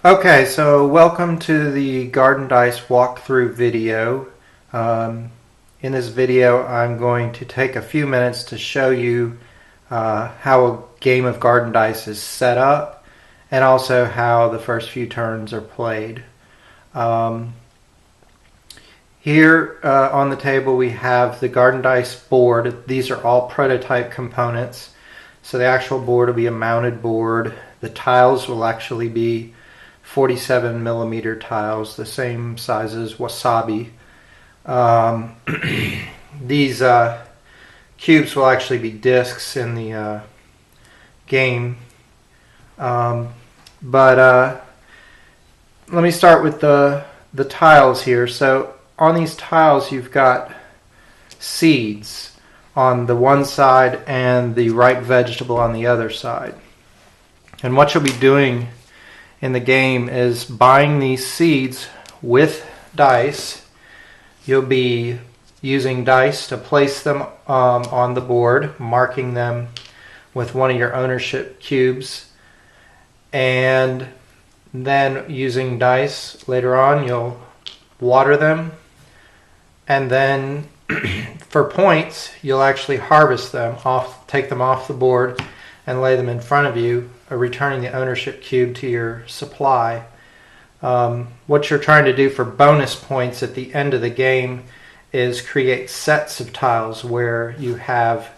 Okay, so welcome to the Garden Dice walkthrough video. In this video, I'm going to take a few minutes to show you how a game of Garden Dice is set up and also how the first few turns are played. Here on the table we have the Garden Dice board. These are all prototype components. So the actual board will be a mounted board. The tiles will actually be 47 millimeter tiles, the same size as Wasabi. These cubes will actually be discs in the game. But let me start with the tiles here. So on these tiles you've got seeds on the one side and the ripe vegetable on the other side. And what you'll be doing in the game is buying these seeds with dice. You'll be using dice to place them on the board, marking them with one of your ownership cubes, and then using dice later on you'll water them, and then for points you'll actually harvest them off, take them off the board and lay them in front of you, returning the ownership cube to your supply. What you're trying to do for bonus points at the end of the game is create sets of tiles where you have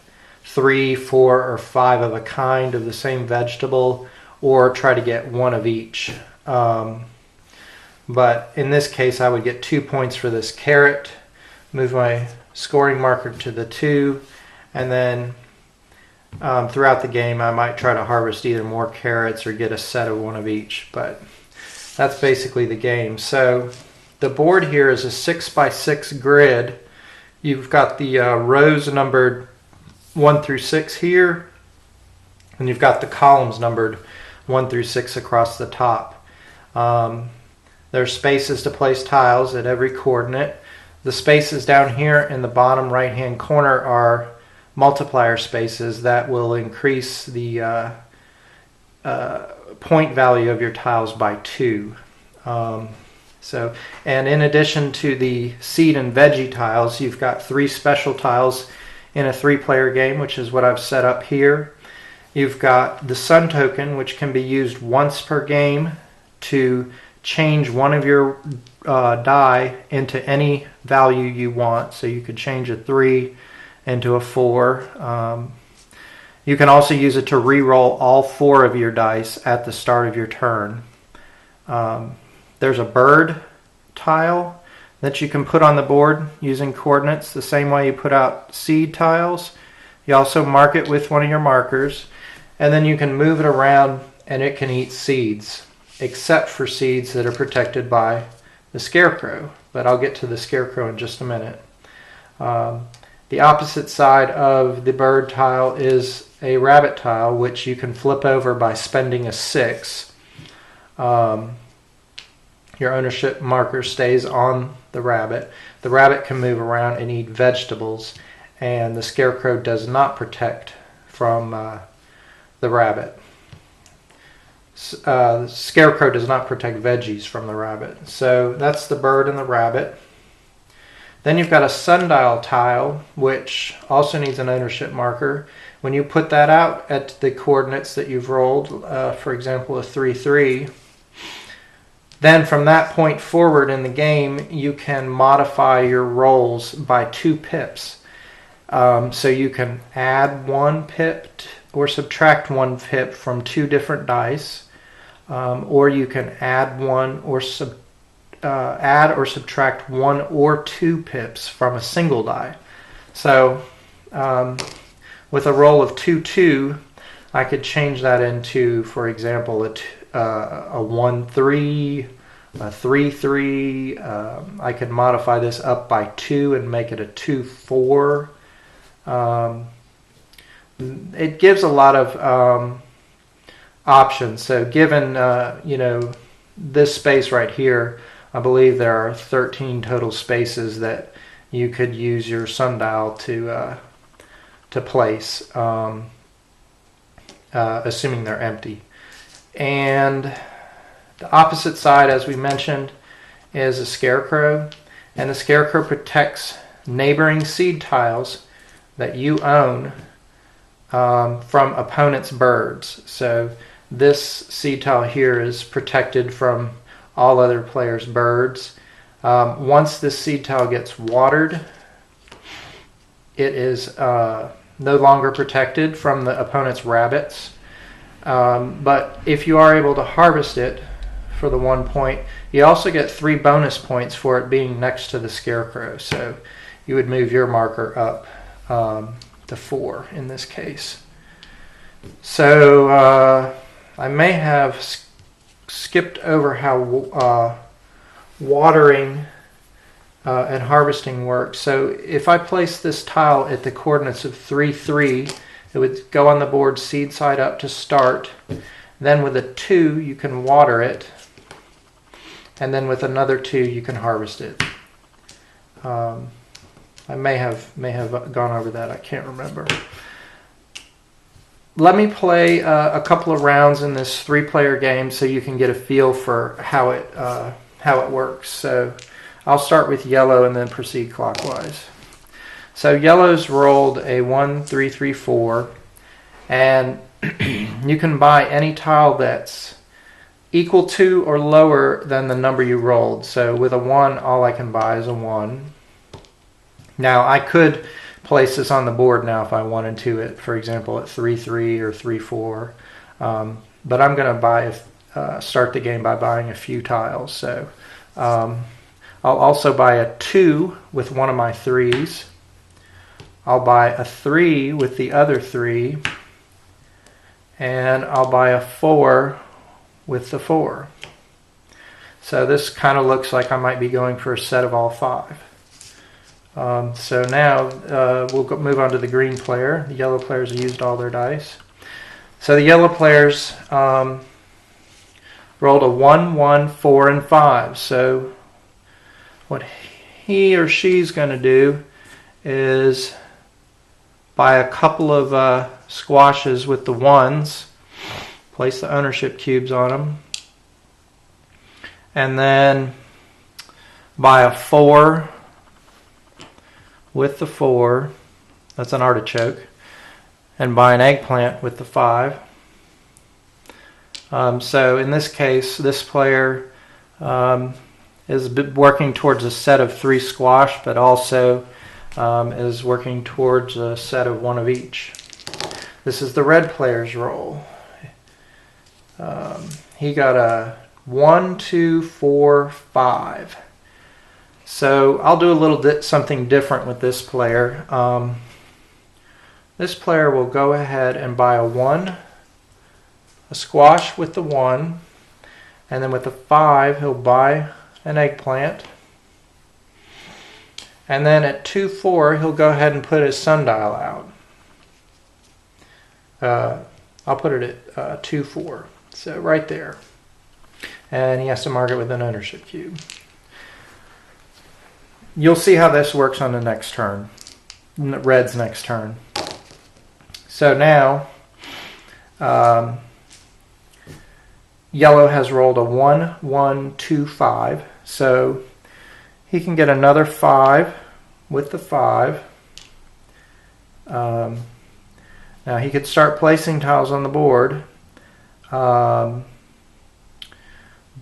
3, 4, or 5 of a kind of the same vegetable, or try to get one of each. But in this case I would get 2 points for this carrot, move my scoring marker to the 2, and then throughout the game I might try to harvest either more carrots or get a set of one of each, but that's basically the game. So the board here is a 6x6 grid. You've got the rows numbered 1 through 6 here, and you've got the columns numbered 1 through 6 across the top. There's spaces to place tiles at every coordinate. The spaces down here in the bottom right hand corner are multiplier spaces that will increase the point value of your tiles by 2. And in addition to the seed and veggie tiles, you've got 3 special tiles in a 3-player game, which is what I've set up here. You've got the sun token, which can be used once per game to change one of your die into any value you want. So you could change a 3 into a 4. You can also use it to re-roll all 4 of your dice at the start of your turn. There's a bird tile that you can put on the board using coordinates the same way you put out seed tiles. You also mark it with one of your markers, and then you can move it around and it can eat seeds, except for seeds that are protected by the scarecrow. But I'll get to the scarecrow in just a minute. The opposite side of the bird tile is a rabbit tile, which you can flip over by spending a 6. Your ownership marker stays on the rabbit. The rabbit can move around and eat vegetables, and the scarecrow does not protect from the rabbit. The scarecrow does not protect veggies from the rabbit. So that's the bird and the rabbit. Then you've got a sundial tile, which also needs an ownership marker. When you put that out at the coordinates that you've rolled, for example a 3, 3, then from that point forward in the game you can modify your rolls by 2 pips. So you can add 1 pip or subtract 1 pip from 2 different dice, or you can add or subtract 1 or 2 pips from a single die. So with a roll of 2, 2, I could change that into, for example, a 1, 3, a 3, 3. I could modify this up by 2 and make it a 2, 4. It gives a lot of options. So given this space right here, I believe there are 13 total spaces that you could use your sundial to place, assuming they're empty. And The opposite side, as we mentioned, is a scarecrow, and the scarecrow protects neighboring seed tiles that you own from opponent's birds. So this seed tile here is protected from all other players' birds. Once this seed tile gets watered, it is no longer protected from the opponent's rabbits. But if you are able to harvest it for the 1 point, you also get 3 bonus points for it being next to the scarecrow. So you would move your marker up to 4 in this case. So I may have skipped over how watering and harvesting works. So if I place this tile at the coordinates of 3, 3, it would go on the board seed side up to start. Then with a 2, you can water it. And then with another 2, you can harvest it. I may have gone over that. I can't remember. Let me play a couple of rounds in this 3-player game so you can get a feel for how it works. So I'll start with yellow and then proceed clockwise. So yellow's rolled a 1, 3, 3, 4, and you can buy any tile that's equal to or lower than the number you rolled. So with a 1, all I can buy is a 1. Now I could place this on the board now if I wanted to, for example, at 3, 3 or 3, 4. But I'm going to start the game by buying a few tiles. So I'll also buy a 2 with one of my 3s. I'll buy a 3 with the other 3. And I'll buy a 4 with the 4. So this kind of looks like I might be going for a set of all 5. So now we'll move on to the green player. The yellow players have used all their dice. So the yellow players rolled a 1, 1, 4, and 5. So what he or she's going to do is buy a couple of squashes with the 1s, place the ownership cubes on them, and then buy a 4 with the 4, that's an artichoke, and buy an eggplant with the 5. So in this case, this player is working towards a set of 3 squash, but also is working towards a set of 1 of each. This is the red player's roll. He got a 1, 2, 4, 5. So I'll do a little something different with this player. This player will go ahead and buy a 1, a squash with the 1, and then with the 5 he'll buy an eggplant. And then at 2, 4 he'll go ahead and put his sundial out. I'll put it at 2, 4. So right there. And he has to mark it with an ownership cube. You'll see how this works on the next turn. Red's next turn. So now, yellow has rolled a 1, 1, 2, 5. So he can get another 5 with the 5. Now he could start placing tiles on the board.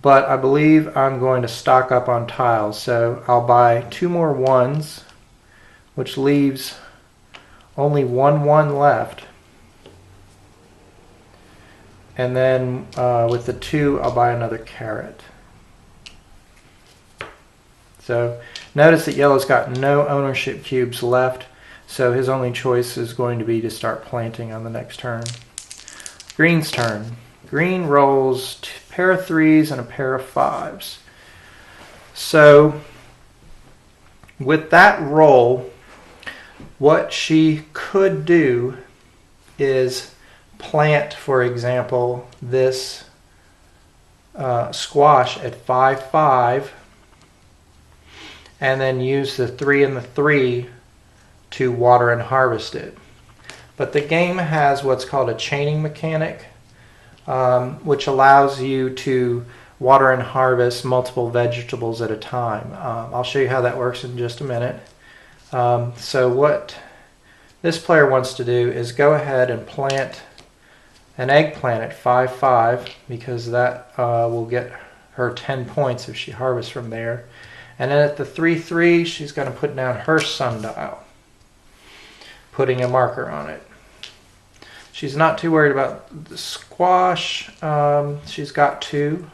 But I believe I'm going to stock up on tiles. So I'll buy 2 more 1s, which leaves only 1 1 left. And then with the 2, I'll buy another carrot. So notice that yellow's got no ownership cubes left, so his only choice is going to be to start planting on the next turn. Green's turn. Green rolls a pair of 3s and a pair of 5s. So with that roll, what she could do is plant, for example, this squash at 5, 5, and then use the 3 and the 3 to water and harvest it. But the game has what's called a chaining mechanic, which allows you to water and harvest multiple vegetables at a time. I'll show you how that works in just a minute. So what this player wants to do is go ahead and plant an eggplant at 5-5 because that will get her 10 points if she harvests from there. And then at the 3-3, she's going to put down her sundial, putting a marker on it. She's not too worried about the squash. She's got 2.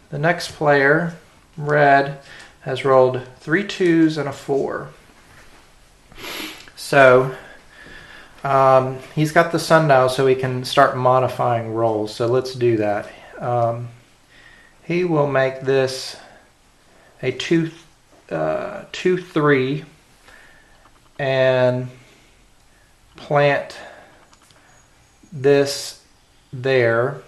The next player, red, has rolled 3 2s and a 4. So he's got the sundial so he can start modifying rolls. So let's do that. He will make this a 2-3 and plant this there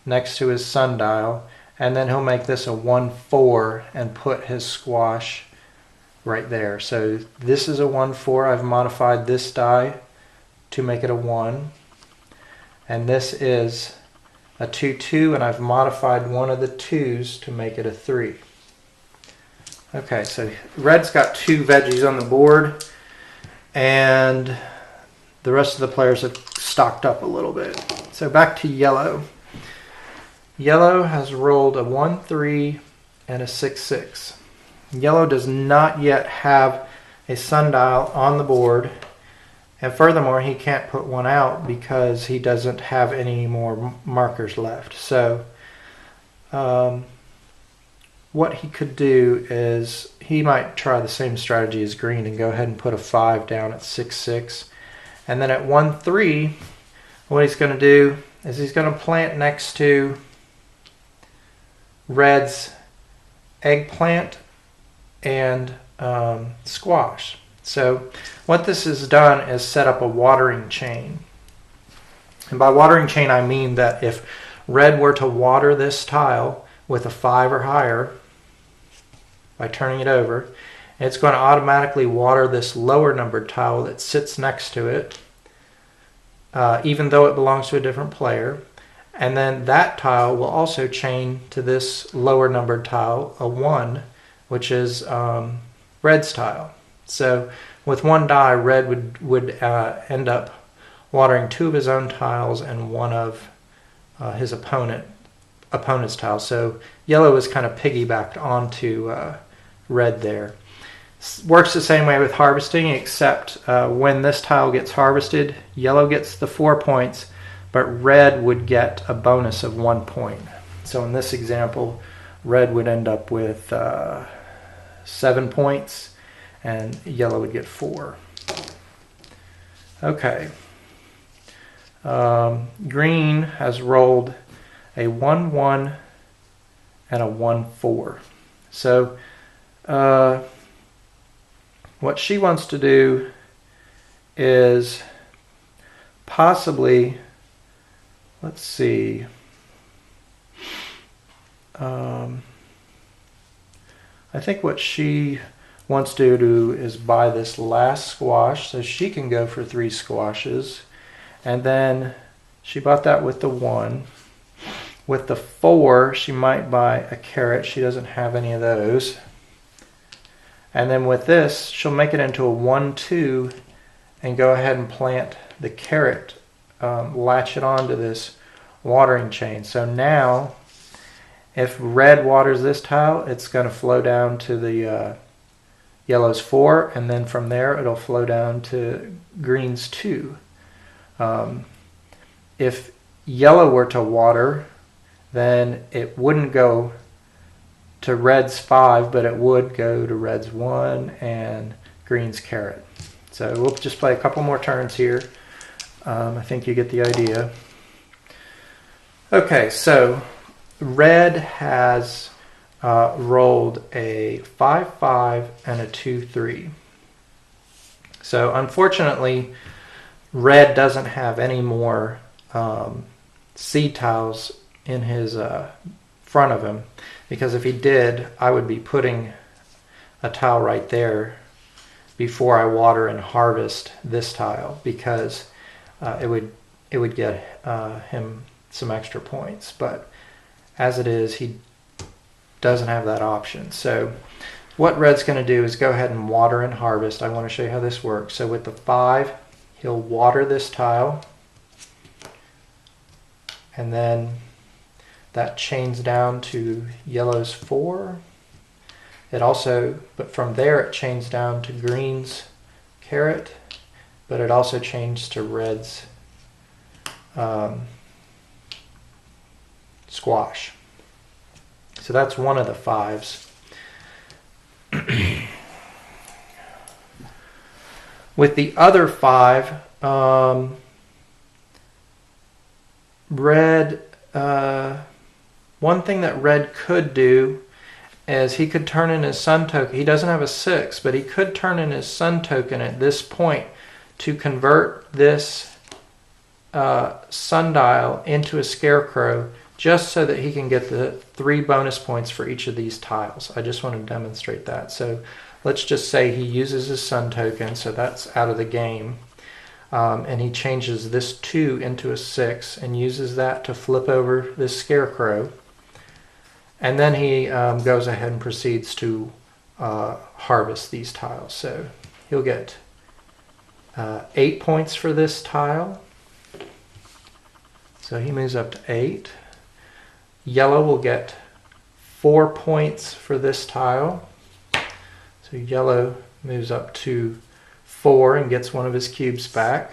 next to his sundial, and then he'll make this a 1-4 and put his squash right there. So this is a 1-4. I've modified this die to make it a 1, and this is a 2-2, and I've modified one of the 2s to make it a 3. Okay, so red's got 2 veggies on the board, and the rest of the players have stocked up a little bit. So back to yellow. Yellow has rolled a 1-3 and a 6-6. Yellow does not yet have a sundial on the board, and furthermore, he can't put one out because he doesn't have any more markers left. So what he could do is he might try the same strategy as green and go ahead and put a 5 down at 6-6. And then at 1-3, what he's going to do is he's going to plant next to red's eggplant and squash. So what this has done is set up a watering chain. And by watering chain, I mean that if red were to water this tile with a 5 or higher by turning it over, it's going to automatically water this lower numbered tile that sits next to it, even though it belongs to a different player. And then that tile will also chain to this lower numbered tile, a 1, which is red's tile. So with one die, red would end up watering 2 of his own tiles and 1 of his opponent's tiles. So yellow is kind of piggybacked onto red there. Works the same way with harvesting, except when this tile gets harvested, yellow gets the 4 points, but red would get a bonus of 1 point. So in this example, red would end up with 7 points, and yellow would get 4. Okay. Green has rolled a 1-1 and a 1-4. So what she wants to do is possibly, let's see, I think what she wants to do is buy this last squash so she can go for 3 squashes. And then she bought that with the 1. With the 4, she might buy a carrot. She doesn't have any of those. And then with this, she'll make it into a 1-2 and go ahead and plant the carrot, latch it onto this watering chain. So now, if red waters this tile, it's going to flow down to the yellow's 4, and then from there it'll flow down to green's 2. If yellow were to water, then it wouldn't go to red's 5, but it would go to red's 1 and green's carrot. So we'll just play a couple more turns here. I think you get the idea. Okay, so red has rolled a 5-5 and a 2-3. So unfortunately, red doesn't have any more seed tiles in his front of him, because if he did, I would be putting a tile right there before I water and harvest this tile, because it would it would get him some extra points. But as it is, he doesn't have that option. So what red's going to do is go ahead and water and harvest. I want to show you how this works. So with the 5, he'll water this tile, and then that chains down to yellow's 4. It also, but from there it chains down to green's carrot, but it also changes to red's squash. So that's one of the 5s. With the other 5, red, one thing that red could do is he could turn in his sun token. He doesn't have a 6, but he could turn in his sun token at this point to convert this sundial into a scarecrow, just so that he can get the 3 bonus points for each of these tiles. I just want to demonstrate that. So let's just say he uses his sun token, so that's out of the game. And he changes this 2 into a 6 and uses that to flip over this scarecrow. And then he goes ahead and proceeds to harvest these tiles. So he'll get 8 points for this tile. So he moves up to 8. Yellow will get 4 points for this tile. So yellow moves up to 4 and gets one of his cubes back.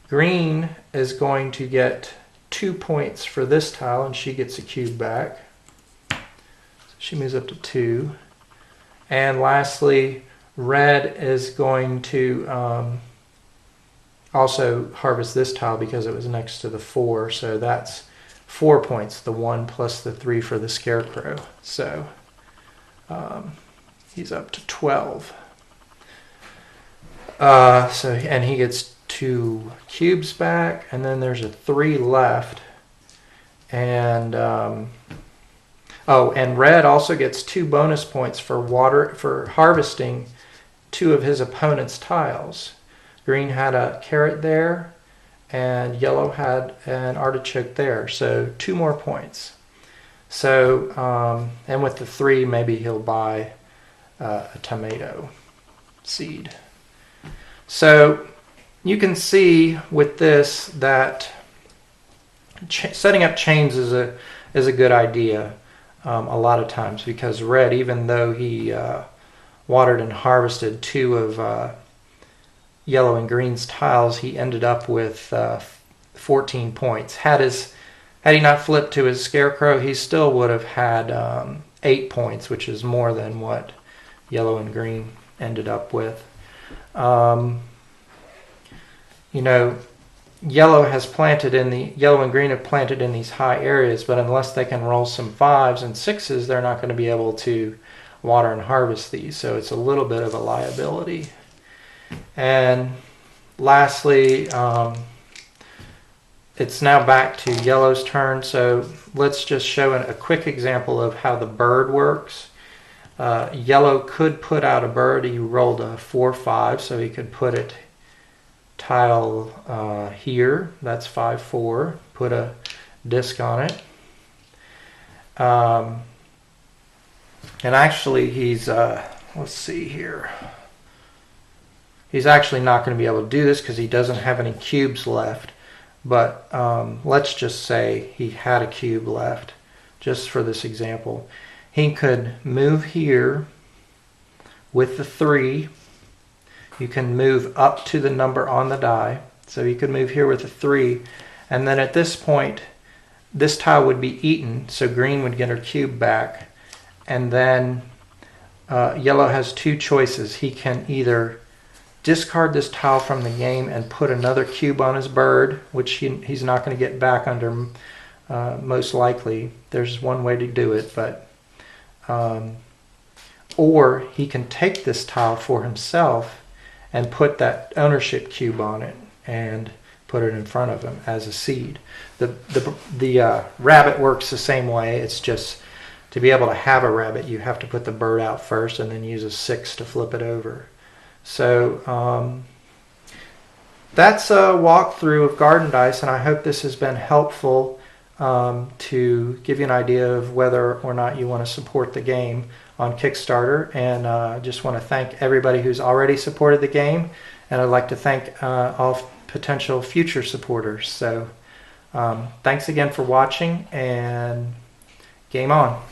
Green is going to get 2 points for this tile, and she gets a cube back. So she moves up to 2. And lastly, red is going to also harvest this tile because it was next to the 4. So that's 4 points, the 1 plus the 3 for the scarecrow. So he's up to 12. And he gets 2 cubes back, and then there's a 3 left. And and red also gets 2 bonus points for harvesting 2 of his opponent's tiles. Green had a carrot there, and yellow had an artichoke there, so 2 more points. So, and with the 3, maybe he'll buy a tomato seed. So you can see with this that setting up chains is a good idea a lot of times, because red, even though he watered and harvested 2 of yellow and green's tiles, he ended up with 14 points. Had he not flipped to his scarecrow, he still would have had 8 points, which is more than what yellow and green ended up with. Yellow and green have planted in these high areas, but unless they can roll some 5s and 6s, they're not going to be able to water and harvest these. So it's a little bit of a liability. And lastly, it's now back to yellow's turn. So let's just show a quick example of how the bird works. Yellow could put out a bird. He rolled a 4-5, so he could put it tile here. That's 5-4. Put a disc on it. And actually he's, let's see here. He's actually not going to be able to do this because he doesn't have any cubes left. But let's just say he had a cube left, just for this example. He could move here with the 3. You can move up to the number on the die. So you could move here with a 3. And then at this point, this tile would be eaten, so green would get her cube back. And then yellow has 2 choices. He can either discard this tile from the game and put another cube on his bird, which he's not going to get back under most likely. There's one way to do it, but or he can take this tile for himself and put that ownership cube on it and put it in front of him as a seed. The rabbit works the same way. It's just to be able to have a rabbit, you have to put the bird out first and then use a 6 to flip it over. So that's a walkthrough of Garden Dice, and I hope this has been helpful to give you an idea of whether or not you want to support the game on Kickstarter. And I just want to thank everybody who's already supported the game, and I'd like to thank all potential future supporters. So thanks again for watching, and game on.